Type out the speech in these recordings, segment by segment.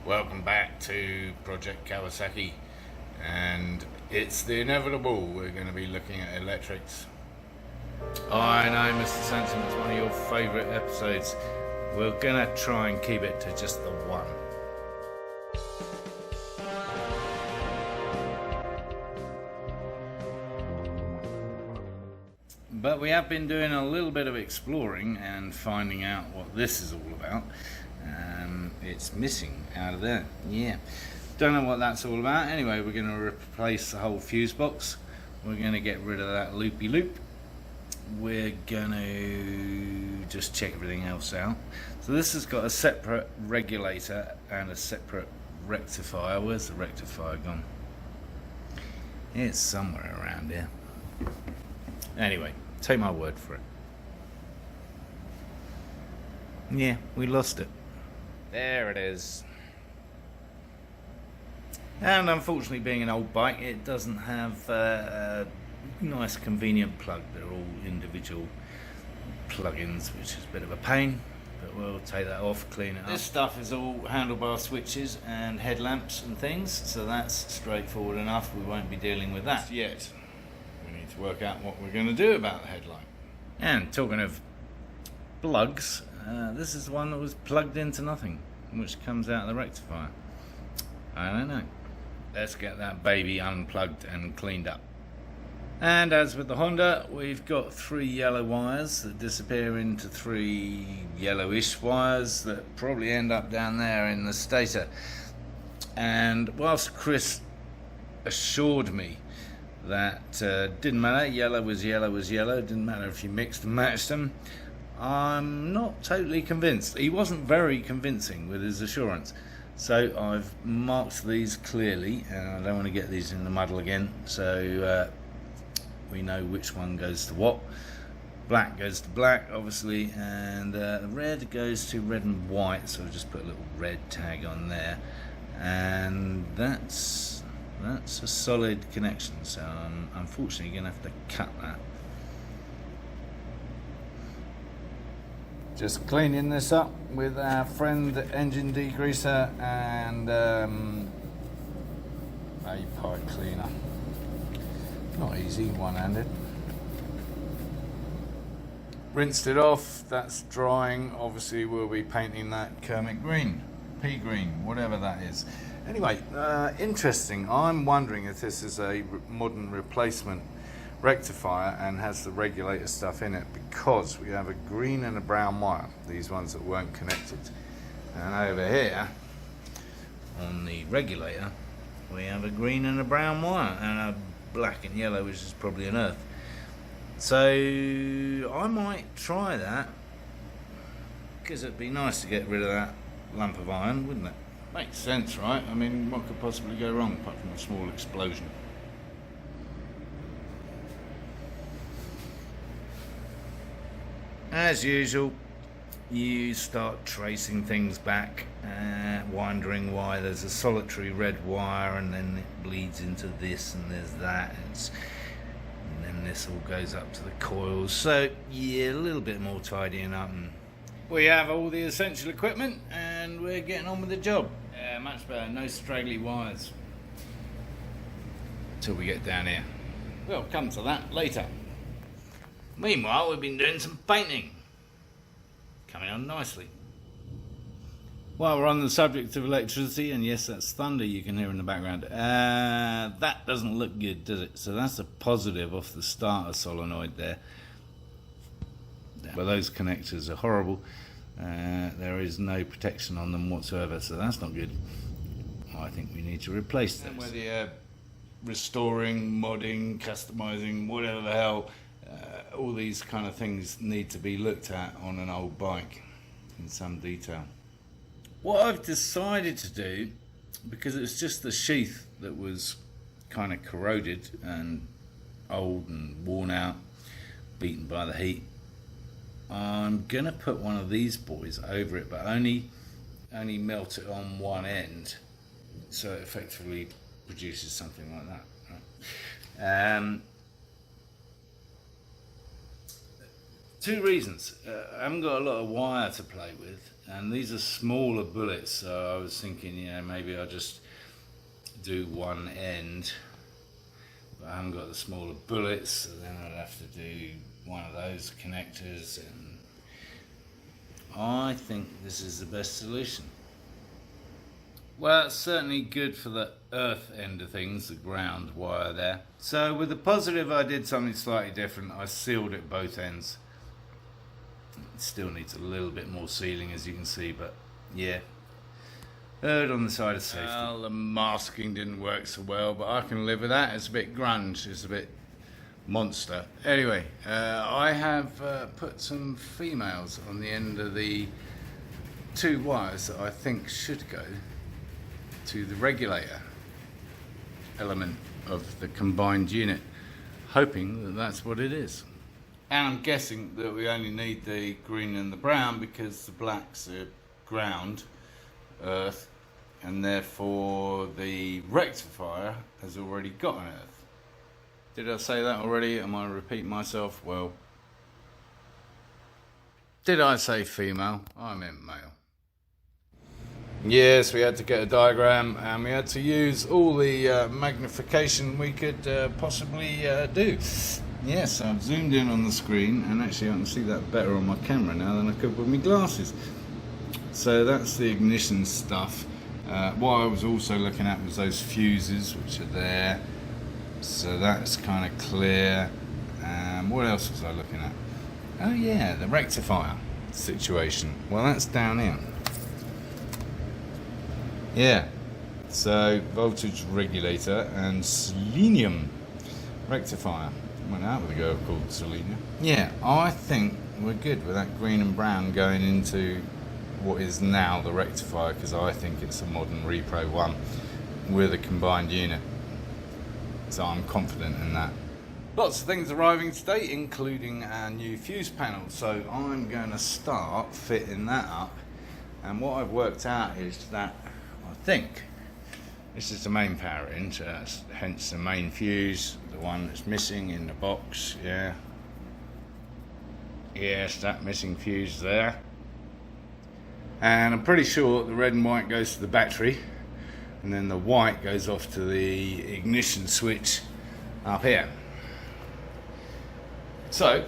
Welcome back to Project Kawasaki, and it's the inevitable. We're going to be looking at electrics. I know, Mr. Sanson, it's one of your favourite episodes. We're going to try and keep it to just the one. But we have been doing a little bit of exploring and finding out what this is all about. It's missing out of there. Yeah, don't know what that's all about. Anyway, we're going to replace the whole fuse box. We're going to get rid of that loopy loop. We're going to just check everything else out. So this has got a separate regulator and a separate rectifier. Where's the rectifier gone? It's somewhere around here. Anyway, take my word for it. Yeah, we lost it. There it is. And unfortunately, being an old bike, it doesn't have a nice convenient plug. They're all individual plugins, which is a bit of a pain, but we'll take that off, clean it up. This stuff is all handlebar switches and headlamps and things, so that's straightforward enough. We won't be dealing with that yet. We need to work out what we're going to do about the headlight. And talking of plugs, this is the one that was plugged into nothing, which comes out of the rectifier. I don't know. Let's get that baby unplugged and cleaned up. And as with the Honda, we've got 3 yellow wires that disappear into 3 yellowish wires that probably end up down there in the stator. And whilst Chris assured me that didn't matter, yellow was yellow was yellow, didn't matter if you mixed and matched them, I'm not totally convinced. He wasn't very convincing with his assurance. So I've marked these clearly, and I don't want to get these in the muddle again, so we know which one goes to what. Black goes to black, obviously, and red goes to red and white, so I'll just put a little red tag on there. And that's a solid connection, so I'm unfortunately going to have to cut that. Just cleaning this up with our friend engine degreaser and a pipe cleaner. Not easy, one-handed. Rinsed it off, that's drying. Obviously we'll be painting that kermit green, pea green, whatever that is. Anyway, interesting. I'm wondering if this is a modern replacement rectifier and has the regulator stuff in it, because we have a green and a brown wire, these ones that weren't connected, and over here on the regulator we have a green and a brown wire and a black and yellow, which is probably an earth. So I might try that, because it'd be nice to get rid of that lump of iron, wouldn't it? Makes sense, right? I mean, what could possibly go wrong apart from a small explosion? As usual, you start tracing things back, wondering why there's a solitary red wire and then it bleeds into this and there's that, and then this all goes up to the coils. So yeah, a little bit more tidying up, and we have all the essential equipment and we're getting on with the job. Much better, no straggly wires until we get down here. We'll come to that later. Meanwhile, we've been doing some painting. Coming on nicely. While we're on the subject of electricity, and yes, that's thunder you can hear in the background, that doesn't look good, does it? So that's a positive off the starter solenoid there. But those connectors are horrible. There is no protection on them whatsoever, so that's not good. I think we need to replace those. Whether you're restoring, modding, customizing, whatever the hell, all these kind of things need to be looked at on an old bike in some detail. What I've decided to do, because it was just the sheath that was kind of corroded and old and worn out, beaten by the heat, I'm gonna put one of these boys over it, but only melt it on one end, so it effectively produces something like that, right? 2 reasons. I haven't got a lot of wire to play with, and these are smaller bullets, so I was thinking, maybe I'll just do one end, but I haven't got the smaller bullets, so then I'd have to do one of those connectors, and I think this is the best solution. Well, it's certainly good for the earth end of things, the ground wire there. So with the positive, I did something slightly different. I sealed it both ends. It still needs a little bit more sealing, as you can see, but yeah, erred on the side of safety. Well, the masking didn't work so well, but I can live with that. It's a bit grunge, it's a bit monster. Anyway, I have put some females on the end of the two wires that I think should go to the regulator element of the combined unit, hoping that that's what it is. And I'm guessing that we only need the green and the brown because the black's are ground, earth, and therefore the rectifier has already got an earth. Did I say that already? Am I repeating myself? Well, did I say female? I meant male. Yes, we had to get a diagram and we had to use all the magnification we could possibly do. Yes, I've zoomed in on the screen and actually I can see that better on my camera now than I could with my glasses. So that's the ignition stuff. What I was also looking at was those fuses which are there. So that's kind of clear. What else was I looking at? Oh yeah, the rectifier situation. Well, that's down here. Yeah, so voltage regulator and selenium rectifier. Went out with a girl called Selena. Yeah, I think we're good with that green and brown going into what is now the rectifier, because I think it's a modern Repro one with a combined unit. So I'm confident in that. Lots of things arriving today, including our new fuse panel. So I'm going to start fitting that up. And what I've worked out is that I think this is the main power in, so that's hence the main fuse, the one that's missing in the box. Yeah, yes, that missing fuse there. And I'm pretty sure the red and white goes to the battery, and then the white goes off to the ignition switch up here. So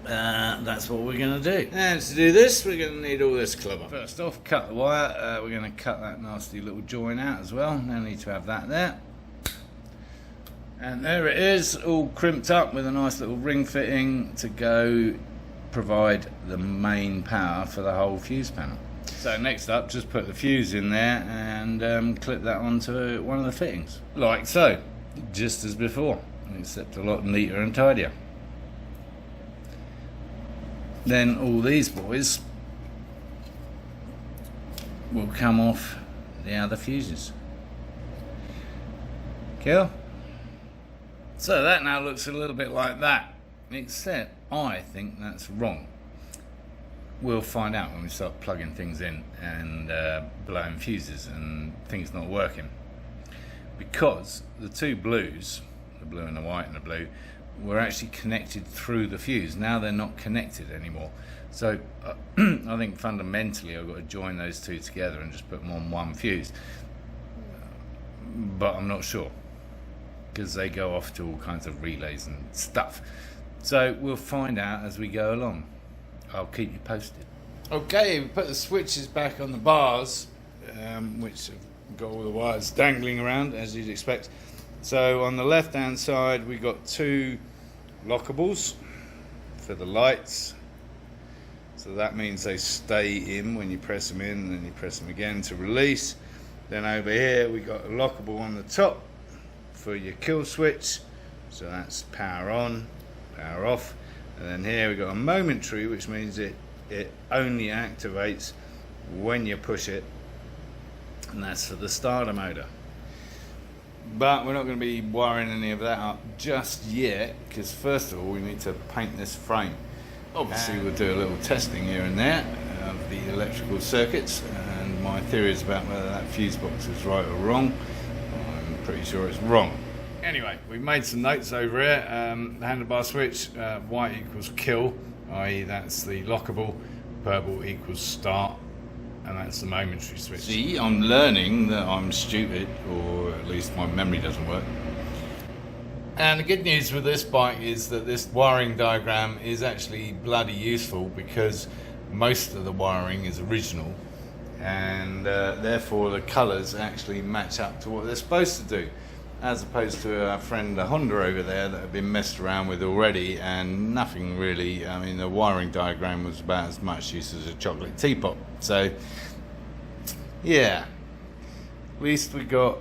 that's what we're going to do. And to do this, we're going to need all this clubber. First off, cut the wire. We're going to cut that nasty little join out as well. No need to have that there. And there it is, all crimped up with a nice little ring fitting to go provide the main power for the whole fuse panel. So next up, just put the fuse in there and clip that onto one of the fittings. Like so, just as before, except a lot neater and tidier. Then all these boys will come off the other fuses. Cool? So that now looks a little bit like that, except I think that's wrong. We'll find out when we start plugging things in and blowing fuses and things not working. Because the two blues, the blue and the white and the blue, were actually connected through the fuse. Now they're not connected anymore. So I think fundamentally I've got to join those two together and just put them on one fuse. But I'm not sure, because they go off to all kinds of relays and stuff. So we'll find out as we go along. I'll keep you posted. Okay, we put the switches back on the bars, which have got all the wires dangling around, as you'd expect. So on the left hand side we got two lockables for the lights, so that means they stay in when you press them in, and then you press them again to release. Then over here we got a lockable on the top for your kill switch, so that's power on, power off. And then here we got a momentary, which means it only activates when you push it, and that's for the starter motor. But we're not going to be wiring any of that up just yet, because first of all we need to paint this frame. Obviously we'll do a little testing here and there of the electrical circuits, and my theories about whether that fuse box is right or wrong, I'm pretty sure it's wrong. Anyway, we've made some notes over here. The handlebar switch, white equals kill, i.e. that's the lockable. purple equals start, and that's the momentary switch. See, I'm learning that I'm stupid, or at least my memory doesn't work. And the good news with this bike is that this wiring diagram is actually bloody useful, because most of the wiring is original, and therefore the colours actually match up to what they're supposed to do, as opposed to our friend the Honda over there that have been messed around with already, and nothing really. I mean, the wiring diagram was about as much use as a chocolate teapot. So yeah, at least we're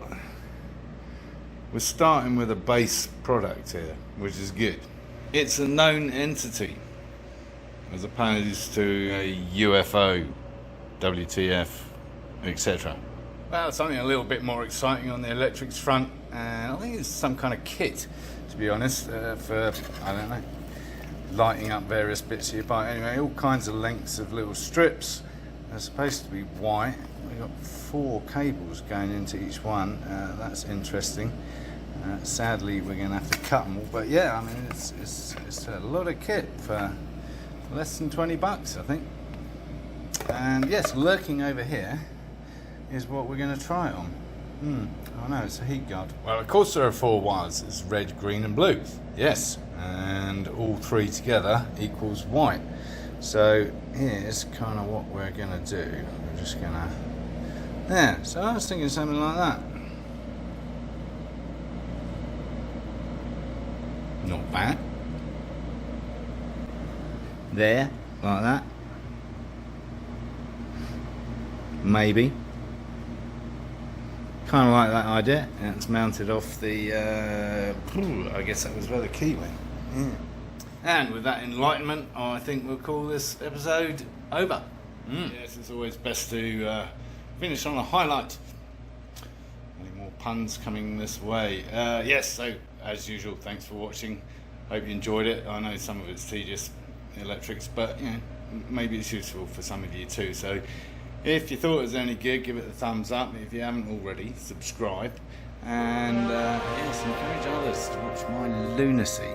starting with a base product here, which is good. It's a known entity as opposed to a UFO, WTF, etc. Well, something a little bit more exciting on the electrics front, and I think it's some kind of kit, to be honest, for, I don't know, lighting up various bits of your bike. Anyway, all kinds of lengths of little strips. They're supposed to be white. We've got 4 cables going into each one. That's interesting. Sadly, we're going to have to cut them all, but yeah, I mean, it's a lot of kit for less than 20 bucks, I think. And yes, lurking over here is what we're going to try it on. Oh no, it's a heat guard. Well, of course there are 4 wires. It's red, green and blue. Yes, and all 3 together equals white. So here's kind of what we're going to do. We're just going to... Yeah, so I was thinking something like that. Not bad. There, like that. Maybe. Kind of like that idea. And it's mounted off the, I guess that was where the key went. Yeah. And with that enlightenment, I think we'll call this episode over. Yes, it's always best to finish on a highlight. Any more puns coming this way? Yes, so as usual, thanks for watching. Hope you enjoyed it. I know some of it's tedious, electrics, but you know, maybe it's useful for some of you too. So if you thought it was any good, give it a thumbs up. If you haven't already, subscribe. And yes, encourage others to watch my lunacy.